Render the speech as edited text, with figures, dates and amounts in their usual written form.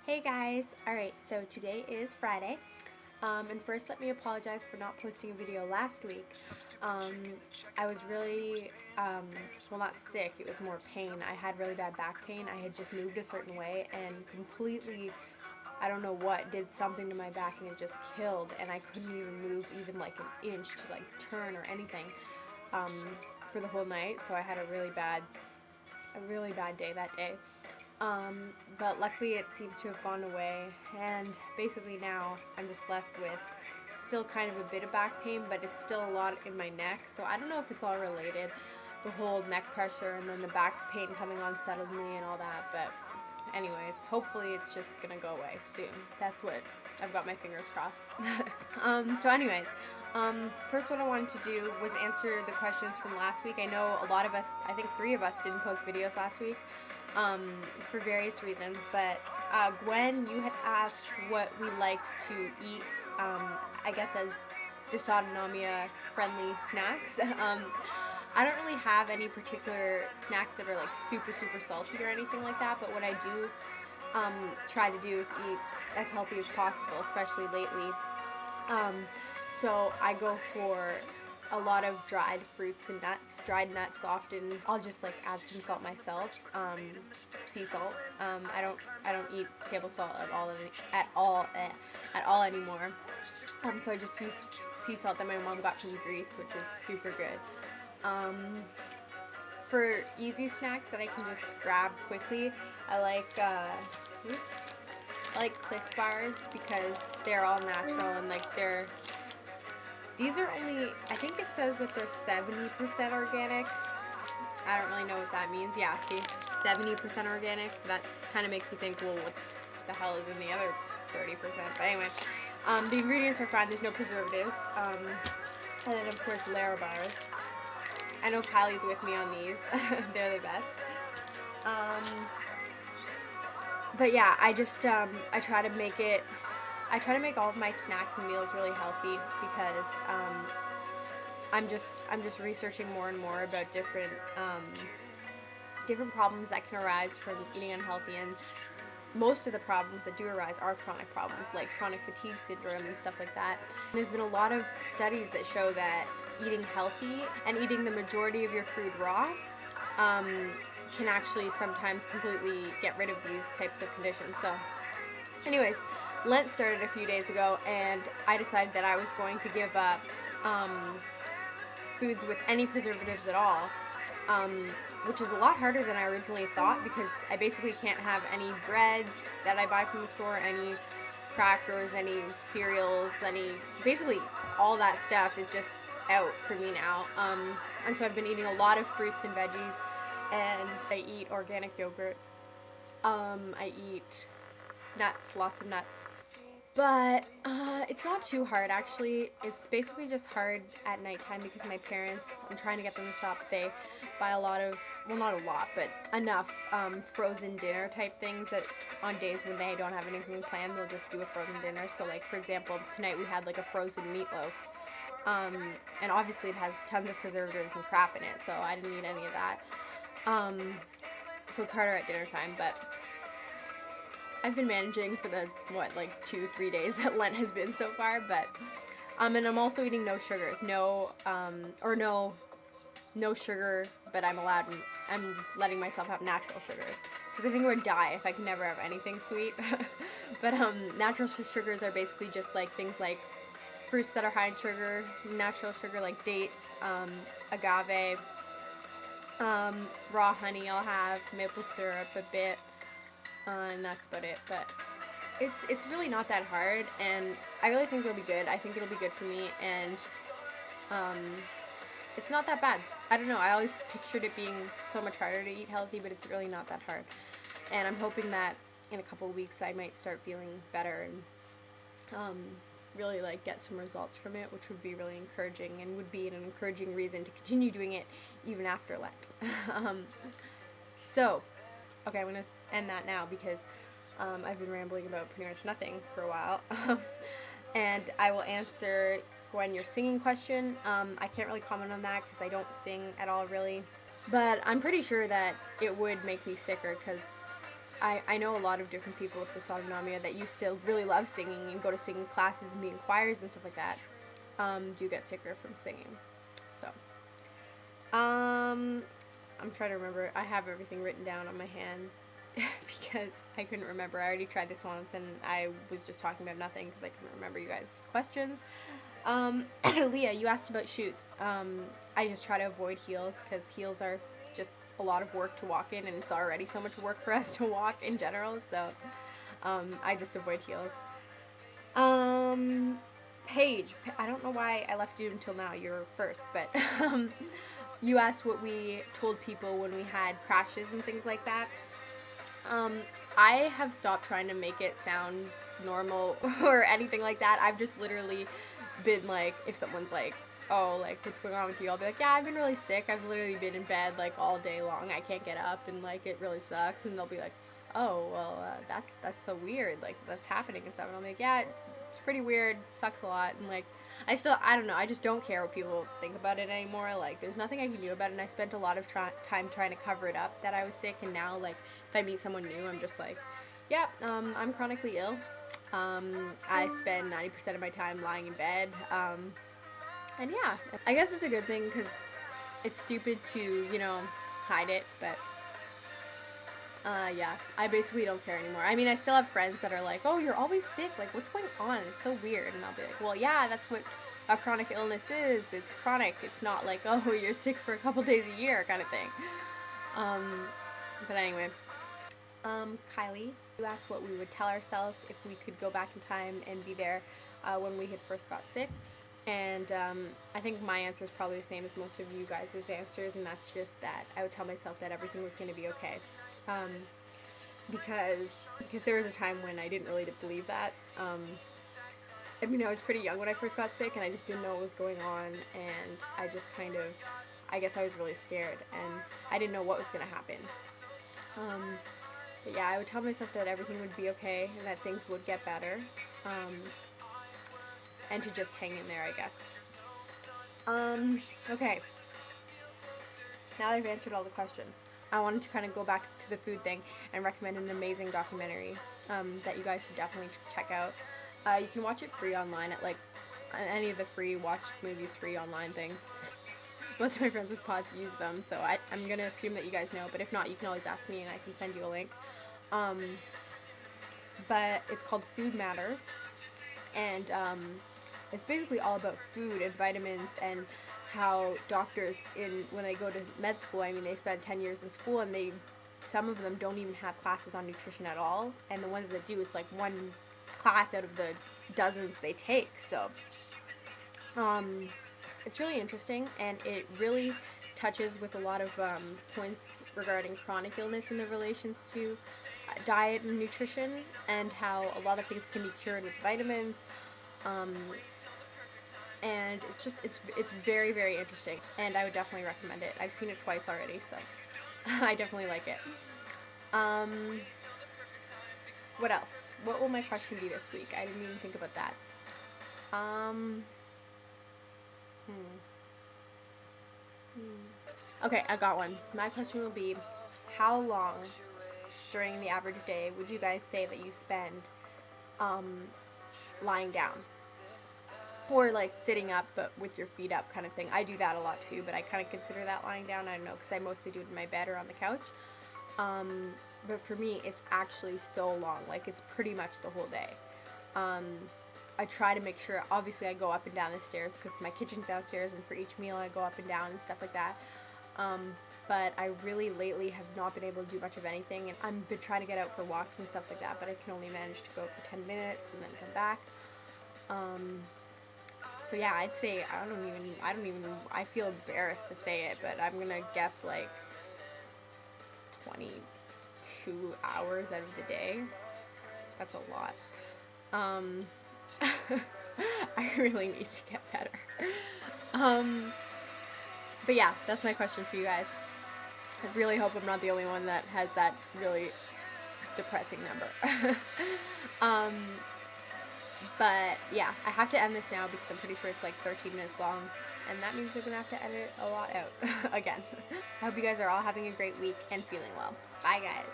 Hey guys! Alright, so today is Friday. And first let me apologize for not posting a video last week. I was really, well, not sick, it was more pain. I had really bad back pain. I had just moved a certain way and completely, I don't know what, did something to my back and it just killed, and I couldn't even move even like an inch to like turn or anything for the whole night. So I had a really bad day that day. But luckily it seems to have gone away, and basically now I'm just left with still kind of a bit of back pain, but it's still a lot in my neck, so I don't know if it's all related, the whole neck pressure and then the back pain coming on suddenly and all that, but anyways, hopefully it's just gonna go away soon. That's what I've got my fingers crossed. So anyways, first what I wanted to do was answer the questions from last week. I know a lot of us, I think 3 of us didn't post videos last week, for various reasons, but Gwen, you had asked what we liked to eat, I guess as dysautonomia friendly snacks. I don't really have any particular snacks that are like super salty or anything like that, but what I do try to do is eat as healthy as possible, especially lately. So I go for a lot of dried fruits and nuts. Dried nuts often, I'll just like add some salt myself, sea salt. I don't eat table salt at all anymore. So I just use sea salt that my mom got from Greece, which is super good. For easy snacks that I can just grab quickly, I like Clif Bars because they're all natural and like these are only, I think it says that they're 70% organic. I don't really know what that means. Yeah, see, 70% organic, so that kind of makes you think, well, what the hell is in the other 30%? But anyway, the ingredients are fine. There's no preservatives. And then, of course, Larabars. I know Kylie's with me on these. They're the best. But yeah, I try to make all of my snacks and meals really healthy because I'm just researching more and more about different problems that can arise from eating unhealthy, and most of the problems that do arise are chronic problems like chronic fatigue syndrome and stuff like that. And there's been a lot of studies that show that eating healthy and eating the majority of your food raw can actually sometimes completely get rid of these types of conditions. So anyways, Lent started a few days ago, and I decided that I was going to give up foods with any preservatives at all, which is a lot harder than I originally thought because I basically can't have any breads that I buy from the store, any crackers, any cereals, basically all that stuff is just out for me now. And so I've been eating a lot of fruits and veggies, and I eat organic yogurt. I eat nuts, lots of nuts. But it's not too hard, actually. It's basically just hard at nighttime because my parents, I'm trying to get them to stop. They buy a lot of, well, not a lot, but enough frozen dinner type things that on days when they don't have anything planned, they'll just do a frozen dinner. So like, for example, tonight we had like a frozen meatloaf. And obviously it has tons of preservatives and crap in it, so I didn't eat any of that. So it's harder at dinner time, but I've been managing for the, 2-3 days that Lent has been so far, but, and I'm also eating no sugars, no sugar, but I'm letting myself have natural sugars, because I think I would die if I could never have anything sweet. But, natural sugars are basically just like things like fruits that are high in sugar, natural sugar like dates, agave, raw honey I'll have, maple syrup a bit, and that's about it. But it's really not that hard, and I really think it'll be good. I think it'll be good for me, and it's not that bad. I don't know, I always pictured it being so much harder to eat healthy, but it's really not that hard. And I'm hoping that in a couple of weeks I might start feeling better and really like get some results from it, which would be really encouraging and would be an encouraging reason to continue doing it even after Lent. So, okay, I'm going to end that now because I've been rambling about pretty much nothing for a while. And I will answer, Gwen, your singing question. I can't really comment on that because I don't sing at all, really. But I'm pretty sure that it would make me sicker because I know a lot of different people with dysautonomia that used to really love singing and go to singing classes and be in choirs and stuff like that, do get sicker from singing. So, I'm trying to remember. I have everything written down on my hand because I couldn't remember. I already tried this once and I was just talking about nothing because I couldn't remember you guys' questions. Leah, you asked about shoes. I just try to avoid heels because heels are just a lot of work to walk in, and it's already so much work for us to walk in general, so I just avoid heels. Paige, I don't know why I left you until now, you're first, but you asked what we told people when we had crashes and things like that. I have stopped trying to make it sound normal or anything like that. I've just literally been like, if someone's like, oh, like, what's going on with you? I'll be like, yeah, I've been really sick. I've literally been in bed, like, all day long. I can't get up, and, like, it really sucks. And they'll be like, oh, well, that's so weird. Like, that's happening and stuff. And I'm like, yeah, it's pretty weird. Sucks a lot. And, like, I don't know. I just don't care what people think about it anymore. Like, there's nothing I can do about it. And I spent a lot of time trying to cover it up that I was sick. And now, like, if I meet someone new, I'm just like, yeah, I'm chronically ill. I spend 90% of my time lying in bed. And yeah, I guess it's a good thing because it's stupid to, you know, hide it, but yeah, I basically don't care anymore. I mean, I still have friends that are like, oh, you're always sick, like, what's going on? It's so weird. And I'll be like, well, yeah, that's what a chronic illness is. It's chronic. It's not like, oh, you're sick for a couple days a year kind of thing. But anyway, Kylie, you asked what we would tell ourselves if we could go back in time and be there when we had first got sick. And I think my answer is probably the same as most of you guys' answers, and that's just that I would tell myself that everything was going to be okay. Because there was a time when I didn't really believe that. I mean, I was pretty young when I first got sick, and I just didn't know what was going on, and I just kind of, I guess I was really scared, and I didn't know what was going to happen. But yeah, I would tell myself that everything would be okay, and that things would get better. And to just hang in there, I guess. Okay. Now that I've answered all the questions, I wanted to kind of go back to the food thing and recommend an amazing documentary that you guys should definitely check out. You can watch it free online at, like, any of the free watch movies free online thing. Most of my friends with pods use them, so I'm going to assume that you guys know, but if not, you can always ask me and I can send you a link. But it's called Food Matters, and it's basically all about food and vitamins and how doctors when they go to med school, I mean, they spend 10 years in school and some of them don't even have classes on nutrition at all, and the ones that do, it's like one class out of the dozens they take. So it's really interesting, and it really touches with a lot of points regarding chronic illness and the relations to diet and nutrition, and how a lot of things can be cured with vitamins. And it's very, very interesting, and I would definitely recommend it. I've seen it twice already, so I definitely like it. What else? What will my question be this week? I didn't even think about that. Okay, I got one. My question will be, how long during the average day would you guys say that you spend lying down? Or, like, sitting up but with your feet up kind of thing. I do that a lot too, but I kind of consider that lying down. I don't know, because I mostly do it in my bed or on the couch. But for me, it's actually so long. Like, it's pretty much the whole day. I try to make sure, obviously I go up and down the stairs because my kitchen's downstairs, and for each meal I go up and down and stuff like that. But I really lately have not been able to do much of anything, and I've been trying to get out for walks and stuff like that, but I can only manage to go for 10 minutes and then come back. So yeah, I'd say, I feel embarrassed to say it, but I'm gonna guess like 22 hours out of the day. That's a lot. I really need to get better. But yeah, that's my question for you guys. I really hope I'm not the only one that has that really depressing number. But yeah, I have to end this now because I'm pretty sure it's like 13 minutes long, and that means I'm gonna have to edit a lot out again. I hope you guys are all having a great week and feeling well. Bye, guys.